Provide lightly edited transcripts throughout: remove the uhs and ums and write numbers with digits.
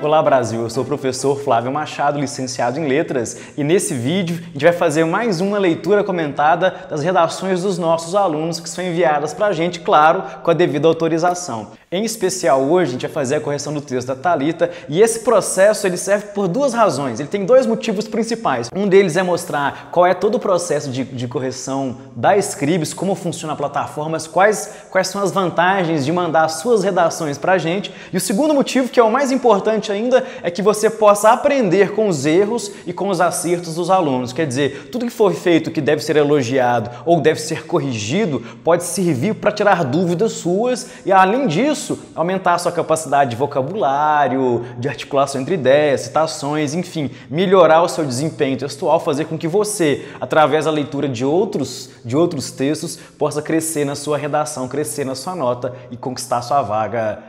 Olá Brasil, eu sou o professor Flávio Machado, licenciado em Letras, e nesse vídeo a gente vai fazer mais uma leitura comentada das redações dos nossos alunos que são enviadas para a gente, claro, com a devida autorização. Em especial hoje a gente vai fazer a correção do texto da Thalita e esse processo ele serve por duas razões, ele tem dois motivos principais. Um deles é mostrar qual é todo o processo de correção da Scribs, como funciona a plataforma, quais são as vantagens de mandar as suas redações para a gente. E o segundo motivo, que é o mais importante ainda, é que você possa aprender com os erros e com os acertos dos alunos. Quer dizer, tudo que for feito que deve ser elogiado ou deve ser corrigido pode servir para tirar dúvidas suas e, além disso, aumentar a sua capacidade de vocabulário, de articulação entre ideias, citações, enfim, melhorar o seu desempenho textual, fazer com que você, através da leitura de outros textos, possa crescer na sua redação, crescer na sua nota e conquistar sua vaga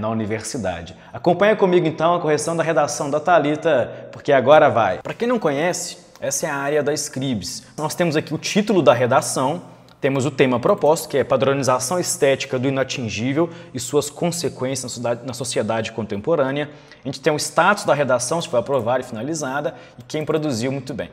na universidade. Acompanha comigo então a correção da redação da Thalita, porque agora vai. Para quem não conhece, essa é a área da Scribs. Nós temos aqui o título da redação, temos o tema proposto, que é padronização estética do inatingível e suas consequências na sociedade contemporânea. A gente tem o status da redação, se foi aprovada e finalizada, e quem produziu muito bem.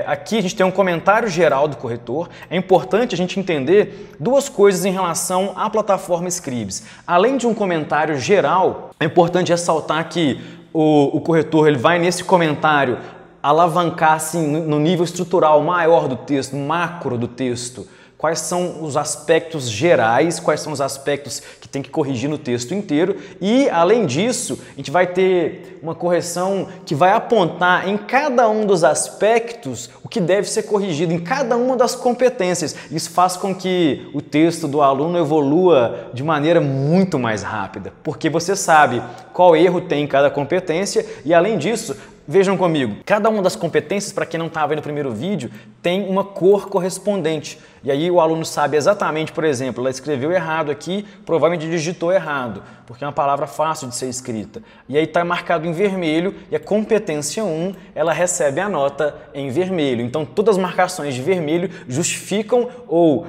Aqui a gente tem um comentário geral do corretor. É importante a gente entender duas coisas em relação à plataforma Scribs. Além de um comentário geral, é importante ressaltar que o corretor ele vai nesse comentário alavancar assim, no nível estrutural maior do texto, macro do texto, quais são os aspectos gerais, quais são os aspectos que tem que corrigir no texto inteiro e, além disso, a gente vai ter uma correção que vai apontar em cada um dos aspectos o que deve ser corrigido, em cada uma das competências. Isso faz com que o texto do aluno evolua de maneira muito mais rápida, porque você sabe qual erro tem em cada competência e, além disso, vejam comigo, cada uma das competências, para quem não estava vendo no primeiro vídeo, tem uma cor correspondente. E aí o aluno sabe exatamente, por exemplo, ela escreveu errado aqui, provavelmente digitou errado, porque é uma palavra fácil de ser escrita. E aí está marcado em vermelho e a competência 1, ela recebe a nota em vermelho. Então todas as marcações de vermelho justificam ou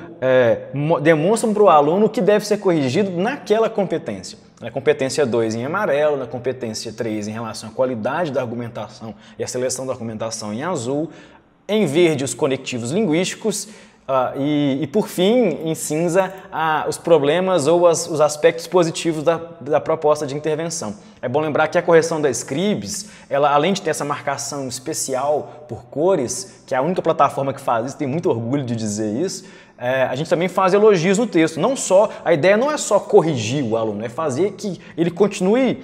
demonstram para o aluno o que deve ser corrigido naquela competência. Na competência 2 em amarelo, na competência 3 em relação à qualidade da argumentação e a seleção da argumentação em azul, em verde os conectivos linguísticos e por fim, em cinza, os problemas ou os aspectos positivos da proposta de intervenção. É bom lembrar que a correção da Scribs, ela, além de ter essa marcação especial por cores, que é a única plataforma que faz isso, tem muito orgulho de dizer isso, a gente também faz elogios no texto. A ideia não é só corrigir o aluno, é fazer que ele continue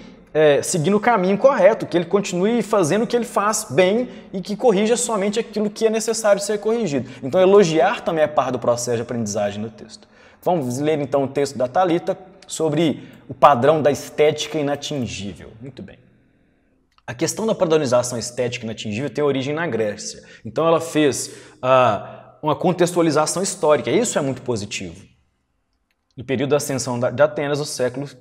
seguindo o caminho correto, que ele continue fazendo o que ele faz bem e que corrija somente aquilo que é necessário ser corrigido. Então elogiar também é parte do processo de aprendizagem no texto. Vamos ler então o texto da Thalita sobre o padrão da estética inatingível. Muito bem. A questão da padronização estética inatingível tem origem na Grécia. Então ela fez uma contextualização histórica, isso é muito positivo. No período da ascensão de Atenas, no século V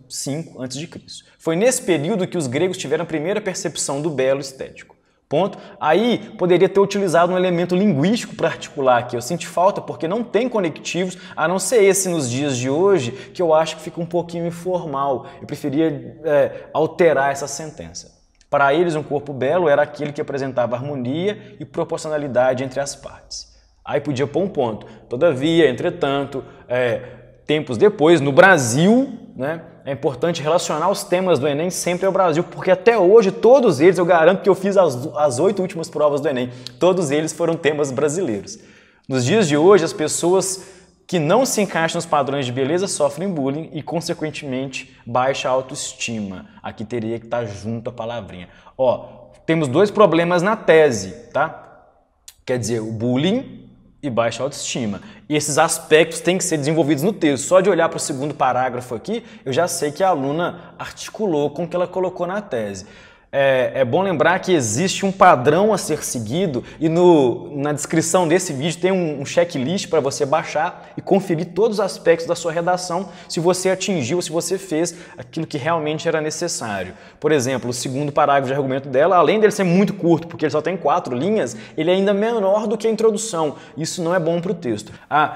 a.C. Foi nesse período que os gregos tiveram a primeira percepção do belo estético. Ponto. Aí poderia ter utilizado um elemento linguístico para articular aqui. Eu senti falta porque não tem conectivos, a não ser esse nos dias de hoje, que eu acho que fica um pouquinho informal. Eu preferia alterar essa sentença. Para eles, um corpo belo era aquele que apresentava harmonia e proporcionalidade entre as partes. Aí podia pôr um ponto. Todavia, entretanto, tempos depois, no Brasil, né, é importante relacionar os temas do Enem sempre ao Brasil, porque até hoje todos eles, eu garanto que eu fiz as 8 últimas provas do Enem, todos eles foram temas brasileiros. Nos dias de hoje, as pessoas que não se encaixam nos padrões de beleza sofrem bullying e, consequentemente, baixa autoestima. Aqui teria que estar junto a palavrinha. Temos dois problemas na tese, tá? Quer dizer, o bullying e baixa autoestima. E esses aspectos têm que ser desenvolvidos no texto. Só de olhar para o segundo parágrafo aqui, eu já sei que a aluna articulou com o que ela colocou na tese. É bom lembrar que existe um padrão a ser seguido e na descrição desse vídeo tem um checklist para você baixar e conferir todos os aspectos da sua redação, se você atingiu, se você fez aquilo que realmente era necessário. Por exemplo, o segundo parágrafo de argumento dela, além dele ser muito curto, porque ele só tem 4 linhas, ele é ainda menor do que a introdução. Isso não é bom para o texto.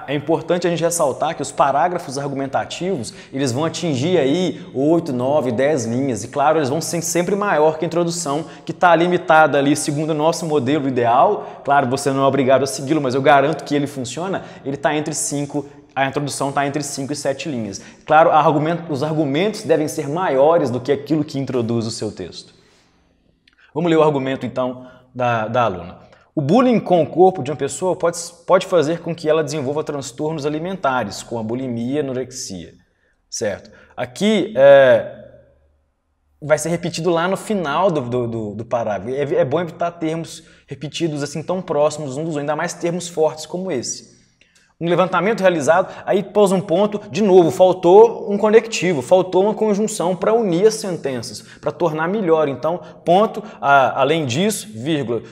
É importante a gente ressaltar que os parágrafos argumentativos, eles vão atingir aí 8, 9, 10 linhas e claro, eles vão ser sempre maior que a introdução, que está limitada ali segundo o nosso modelo ideal. Claro, você não é obrigado a segui-lo, mas eu garanto que ele funciona. Ele está entre 5, a introdução está entre 5 e 7 linhas. Claro, os argumentos devem ser maiores do que aquilo que introduz o seu texto. Vamos ler o argumento então da aluna. O bullying com o corpo de uma pessoa pode fazer com que ela desenvolva transtornos alimentares, como a bulimia e anorexia. Certo? Aqui vai ser repetido lá no final do parágrafo. É bom evitar termos repetidos assim tão próximos uns dos outros, ainda mais termos fortes como esse. Um levantamento realizado, aí pôs um ponto, de novo, faltou um conectivo, faltou uma conjunção para unir as sentenças, para tornar melhor. Então, ponto, além disso, vírgula,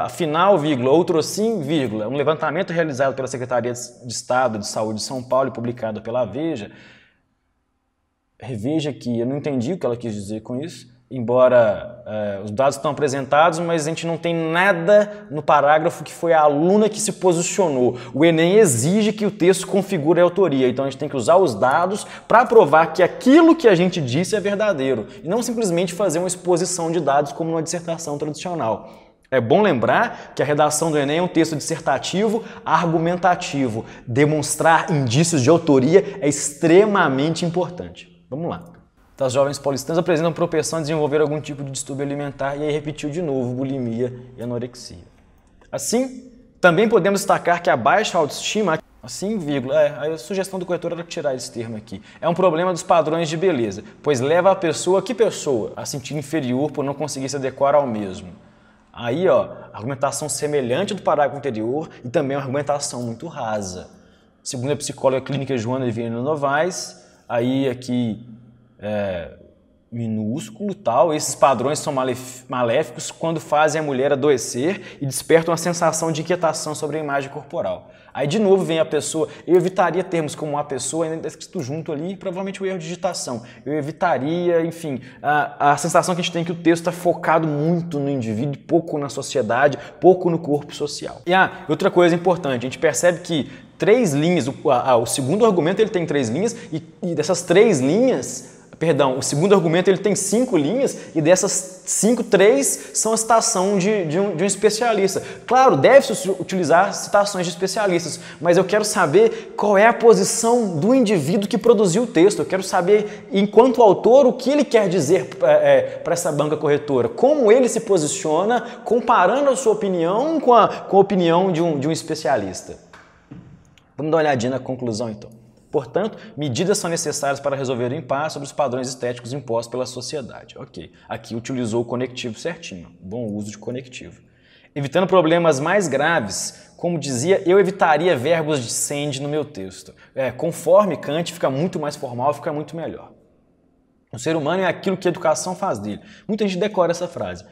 final, vírgula, outro sim, vírgula. Um levantamento realizado pela Secretaria de Estado de Saúde de São Paulo e publicado pela Veja. Reveja que eu não entendi o que ela quis dizer com isso, embora os dados estão apresentados, mas a gente não tem nada no parágrafo que foi a aluna que se posicionou. O Enem exige que o texto configure a autoria, então a gente tem que usar os dados para provar que aquilo que a gente disse é verdadeiro, e não simplesmente fazer uma exposição de dados como numa dissertação tradicional. É bom lembrar que a redação do Enem é um texto dissertativo, argumentativo. Demonstrar indícios de autoria é extremamente importante. Vamos lá. As jovens paulistanas apresentam propensão a desenvolver algum tipo de distúrbio alimentar e aí repetiu de novo bulimia e anorexia. Assim, também podemos destacar que a baixa autoestima, assim, vírgula, a sugestão do corretor era tirar esse termo aqui, é um problema dos padrões de beleza, pois leva a pessoa, que pessoa? A sentir inferior por não conseguir se adequar ao mesmo. Aí, argumentação semelhante do parágrafo anterior e também uma argumentação muito rasa. Segundo a psicóloga clínica Joana Viana Novaes, aí aqui minúsculo, tal, esses padrões são maléficos quando fazem a mulher adoecer e despertam uma sensação de inquietação sobre a imagem corporal. Aí de novo vem a pessoa, eu evitaria termos como a pessoa, ainda está escrito junto ali, provavelmente o erro de digitação. Eu evitaria, enfim, a sensação que a gente tem que o texto está focado muito no indivíduo, pouco na sociedade, pouco no corpo social. E outra coisa importante, a gente percebe que 3 linhas, o segundo argumento ele tem 3 linhas e dessas 3 linhas, perdão, o segundo argumento ele tem 5 linhas e dessas 5, 3 são a citação de um especialista. Claro, deve-se utilizar citações de especialistas, mas eu quero saber qual é a posição do indivíduo que produziu o texto. Eu quero saber, enquanto autor, o que ele quer dizer para essa banca corretora, como ele se posiciona, comparando a sua opinião com a opinião de um especialista. Vamos dar uma olhadinha na conclusão, então. Portanto, medidas são necessárias para resolver o impasse sobre os padrões estéticos impostos pela sociedade. Ok, aqui utilizou o conectivo certinho, bom uso de conectivo. Evitando problemas mais graves, como dizia, eu evitaria verbos de send no meu texto. Conforme Kant, fica muito mais formal, fica muito melhor. O ser humano é aquilo que a educação faz dele. Muita gente decora essa frase.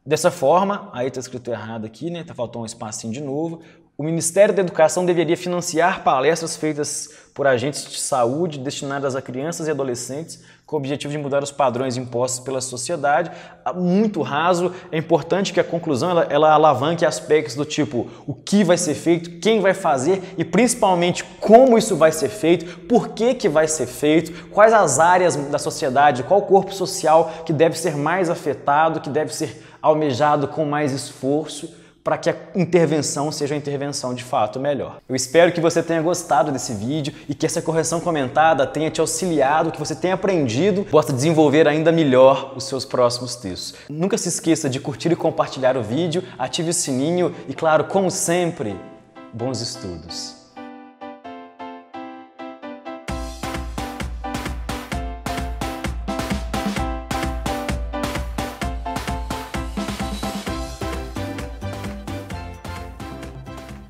Dessa forma, aí está escrito errado aqui, né? Faltou um espacinho de novo. O Ministério da Educação deveria financiar palestras feitas por agentes de saúde destinadas a crianças e adolescentes com o objetivo de mudar os padrões impostos pela sociedade. Muito raso, é importante que a conclusão ela alavanque aspectos do tipo o que vai ser feito, quem vai fazer e principalmente como isso vai ser feito, por que vai ser feito, quais as áreas da sociedade, qual o corpo social que deve ser mais afetado, que deve ser almejado com mais esforço, para que a intervenção seja uma intervenção de fato melhor. Eu espero que você tenha gostado desse vídeo e que essa correção comentada tenha te auxiliado, que você tenha aprendido, possa desenvolver ainda melhor os seus próximos textos. Nunca se esqueça de curtir e compartilhar o vídeo, ative o sininho e, claro, como sempre, bons estudos!